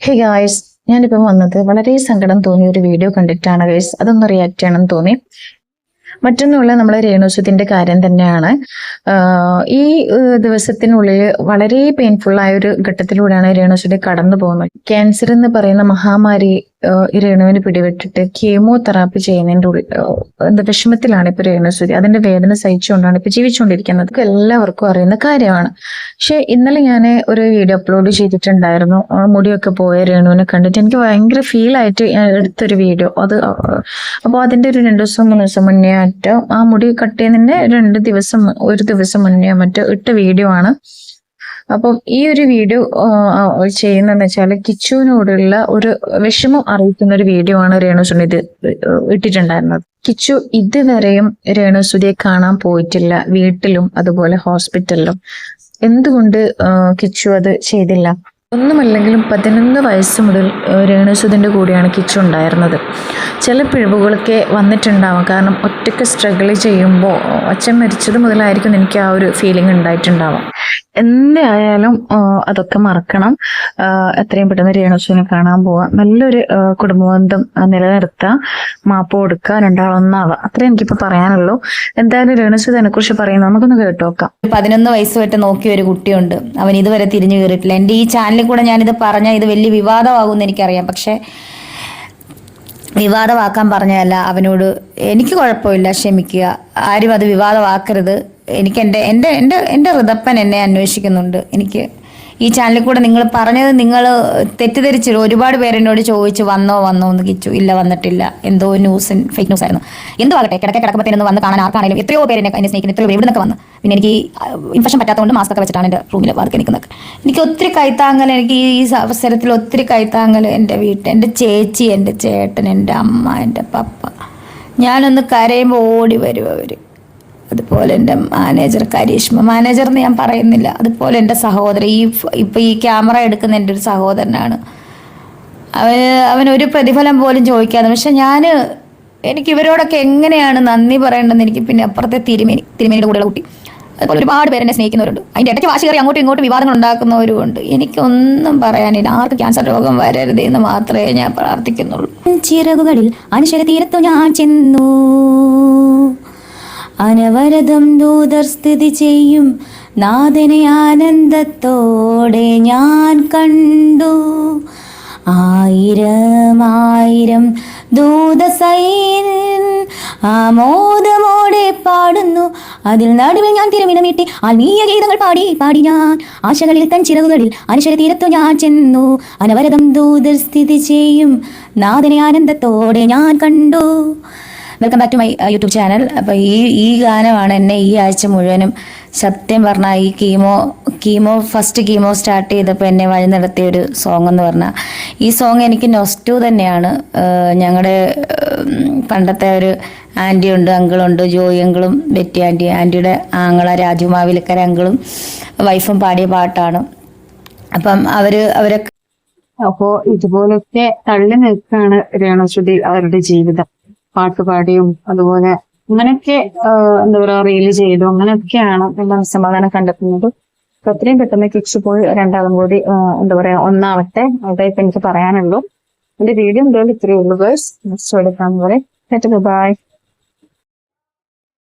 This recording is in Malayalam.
ഹേ ഗായ്സ്, ഞാനിപ്പം വന്നത് വളരെ സങ്കടം തോന്നിയ ഒരു വീഡിയോ കണ്ടിട്ടാണ് ഗൈസ്. അതൊന്ന് റിയാക്ട് ചെയ്യണമെന്ന് തോന്നി. മറ്റൊന്നുള്ള നമ്മളെ രേണുസുതിന്റെ കാര്യം തന്നെയാണ്. ഈ ദിവസത്തിനുള്ളിൽ വളരെ പെയിൻഫുൾ ആയ ഒരു ഘട്ടത്തിലൂടെയാണ് രേണുസുതി കടന്നു പോകുന്നത്. ക്യാൻസർ എന്ന് പറയുന്ന മഹാമാരി ഈ രേണുവിന് പിടിപെട്ടിട്ട് കീമോ തെറാപ്പി ചെയ്യുന്നതിന്റെ ഉള്ളിൽ എന്താ വിഷമത്തിലാണ് ഇപ്പൊ രേണുസുതി. അതിന്റെ വേദന സഹിച്ചുകൊണ്ടാണ് ഇപ്പൊ ജീവിച്ചുകൊണ്ടിരിക്കുന്നത്. എല്ലാവർക്കും അറിയുന്ന കാര്യമാണ്. പക്ഷെ ഇന്നലെ ഞാൻ ഒരു വീഡിയോ അപ്ലോഡ് ചെയ്തിട്ടുണ്ടായിരുന്നു. മുടിയൊക്കെ പോയ രേണുവിനെ കണ്ടിട്ട് എനിക്ക് ഭയങ്കര ഫീൽ ആയിട്ട് എടുത്തൊരു വീഡിയോ അത്. അപ്പോൾ അതിന്റെ ഒരു 2 ദിവസം 3 ദിവസം മുന്നേ മറ്റോ ആ മുടി കട്ട് ചെയ്യുന്നതിന്റെ 1 ദിവസം മുന്നേ മറ്റോ ഇട്ട വീഡിയോ ആണ്. അപ്പം ഈ ഒരു വീഡിയോ ചെയ്യുന്നതെന്ന് വെച്ചാൽ കിച്ചുവിനോടുള്ള ഒരു വിഷമം അറിയിക്കുന്ന ഒരു വീഡിയോ ആണ് രേണുസുതി ഇത് ഇട്ടിട്ടുണ്ടായിരുന്നത്. കിച്ചു ഇതുവരെയും രേണുസുതിയെ കാണാൻ പോയിട്ടില്ല, വീട്ടിലും അതുപോലെ ഹോസ്പിറ്റലിലും. എന്തുകൊണ്ട് കിച്ചു അത് ചെയ്തില്ല? ഒന്നുമല്ലെങ്കിലും 11 വയസ്സ് മുതൽ രേണുസുതിന്റെ കൂടെയാണ് കിച്ചു ഉണ്ടായിരുന്നത്. ചില പിഴവുകളൊക്കെ വന്നിട്ടുണ്ടാവാം. കാരണം ഒറ്റയ്ക്ക് സ്ട്രഗിൾ ചെയ്യുമ്പോൾ അച്ഛൻ മരിച്ചത് മുതലായിരിക്കും എനിക്ക് ആ ഒരു ഫീലിംഗ് ഉണ്ടായിട്ടുണ്ടാവാം. എന്തായാലും അതൊക്കെ മറക്കണം. എത്രയും പെട്ടെന്ന് രേണുസുതിനെ കാണാൻ പോവാം, നല്ലൊരു കുടുംബബന്ധം നിലനിർത്തുക, മാപ്പ് കൊടുക്കുക, രണ്ടാളൊന്നാവുക. അത്രേ എനിക്കിപ്പോ പറയാനുള്ളൂ. എന്തായാലും രേണുസുതിനെ കുറിച്ച് പറയുന്നത് നമുക്കൊന്ന് കേട്ടോക്കാം. 11 വയസ്സ് തൊട്ട് നോക്കിയ ഒരു കുട്ടിയുണ്ട്, അവൻ ഇതുവരെ തിരിഞ്ഞു കയറിയിട്ടില്ല. എൻ്റെ ഈ ചാനലിൽ കൂടെ ഞാനിത് പറഞ്ഞാൽ ഇത് വലിയ വിവാദമാകുമെന്ന് എനിക്കറിയാം. പക്ഷെ വിവാദമാക്കാൻ പറഞ്ഞതല്ല. അവനോട് എനിക്ക് കുഴപ്പമില്ല, ക്ഷമിക്കുക. ആരും അത് വിവാദമാക്കരുത്. എനിക്ക് എൻ്റെ ഋതപ്പൻ എന്നെ അന്വേഷിക്കുന്നുണ്ട്. എനിക്ക് ഈ ചാനലിൽ കൂടെ നിങ്ങൾ പറഞ്ഞത് നിങ്ങൾ തെറ്റിദ്ധരിച്ചു. ഒരുപാട് പേര് എന്നോട് ചോദിച്ചു വന്നോ എന്ന്. കിച്ചു ഇല്ല, വന്നിട്ടില്ല. എന്തോ ഫേക്ക് ന്യൂസ് ആയിരുന്നു. എന്തോ ആകട്ടെ, കിടക്കുമ്പോഴത്തേനൊന്ന് വന്ന് കാണാൻ ആർക്കാണെങ്കിലും എത്രയോ പേര് എന്നെ സ്നേഹിക്കുന്നു, എത്രയോ എവിടെ നിന്നൊക്കെ വന്ന്. പിന്നെ എനിക്ക് ഇൻഫെക്ഷൻ പറ്റാത്തതുകൊണ്ട് മാസ്ക് ഒക്കെ വെച്ചിട്ടാണ് എൻ്റെ റൂമിൽ വാതിൽ നിൽക്കുന്നത്. എനിക്ക് ഒത്തിരി കൈത്താങ്ങൽ, എനിക്ക് ഈ അവസരത്തിൽ ഒത്തിരി കൈത്താങ്ങൽ എൻ്റെ എൻ്റെ ചേച്ചി, എൻ്റെ ചേട്ടൻ, എൻ്റെ അമ്മ, എൻ്റെ പപ്പ. ഞാനൊന്ന് കരയുമ്പോൾ ഓടി വരും അവർ. അതുപോലെ എൻ്റെ മാനേജർ കരീഷ്മ, മാനേജർ എന്ന് ഞാൻ പറയുന്നില്ല. അതുപോലെ എൻ്റെ സഹോദരൻ, ഇപ്പം ഈ ക്യാമറ എടുക്കുന്ന എൻ്റെ ഒരു സഹോദരനാണ്. അവനൊരു പ്രതിഫലം പോലും ചോദിക്കാതെ. പക്ഷെ എനിക്ക് ഇവരോടൊക്കെ എങ്ങനെയാണ് നന്ദി പറയേണ്ടതെന്ന് എനിക്ക് പിന്നെ അപ്പുറത്തെ തിരുമേനിയുടെ കൂടെയുള്ള കുട്ടി, അതുപോലെ ഒരുപാട് പേരെന്നെ സ്നേഹിക്കുന്നവരുണ്ട്. അതിൻ്റെ ഇടയ്ക്ക് വാശി കയറി അങ്ങോട്ടും ഇങ്ങോട്ടും വിവാദങ്ങൾ ഉണ്ടാക്കുന്നവരുമുണ്ട്. എനിക്കൊന്നും പറയാനില്ല. ആർക്ക് ക്യാൻസർ രോഗം വരരുത് എന്ന് മാത്രമേ ഞാൻ പ്രാർത്ഥിക്കുന്നുള്ളൂ. ചിറകുകളിൽ അനശ്വര തീരത്തു ഞാൻ ചെന്നു, അനവരതം ദൂതർ സ്ഥിതി ചെയ്യും നാഥനെ ആനന്ദത്തോടെ ഞാൻ കണ്ടു. 1000 ദൂതസൈന്യൻ ആമോദമോടെ പാടുന്നു. അതിൽ നടുവിൽ ഞാൻ തിരുമിണമീട്ടി ആത്മീയ ഗീതങ്ങൾ പാടി ഞാൻ ആശകളിൽ തൻ ചിറകുകളിൽ അനശ്വര തീരത്തു ഞാൻ ചെന്നു. അനവരതം ദൂതർ സ്ഥിതി ചെയ്യും നാഥനെ ആനന്ദത്തോടെ ഞാൻ കണ്ടു. Welcome back to my YouTube channel. അപ്പോൾ ഈ ഗാനമാണ് എന്നെ ഈ ആഴ്ച മുഴുവനും, സത്യം പറഞ്ഞാൽ ഈ ഫസ്റ്റ് കീമോ സ്റ്റാർട്ട് ചെയ്തപ്പോൾ എന്നെ വഴി നടത്തിയ ഒരു സോങ് എന്ന് പറഞ്ഞാൽ ഈ സോങ് എനിക്ക് നൊസ്റ്റു തന്നെയാണ്. ഞങ്ങളുടെ പണ്ടത്തെ ഒരു ആൻറ്റി ഉണ്ട്, അങ്കിളുണ്ട്, ജോയി അങ്കിളും ബെറ്റി ആൻറ്റിയുടെ ആങ്ങള രാജു മാവിലക്കര അങ്കിളും വൈഫും പാടിയ പാട്ടാണ്. അപ്പം അവരൊക്കെ അപ്പോൾ ഇതുപോലൊക്കെ തള്ളി നിൽക്കുകയാണ് രേണുസുതി അവരുടെ ജീവിതം. പാട്ടുപാടിയും അതുപോലെ അങ്ങനെയൊക്കെ എന്താ പറയുക റീല് ചെയ്തു, അങ്ങനെയൊക്കെയാണ് മനസ്സമാധാനം കണ്ടെത്തുന്നത്. അപ്പൊ അത്രയും പെട്ടെന്ന് കിച്ചു പോയി രണ്ടാളും കൂടി എന്താ പറയാ ഒന്നാവട്ടെ. അതായിട്ട് എനിക്ക് പറയാനുള്ളൂ. എന്റെ വീഡിയോ എന്തായാലും ഇത്രയേ ഉള്ളൂ ഗേൾസ്. നെക്സ്റ്റ് എടുക്കാൻ പോലെ ബൈ.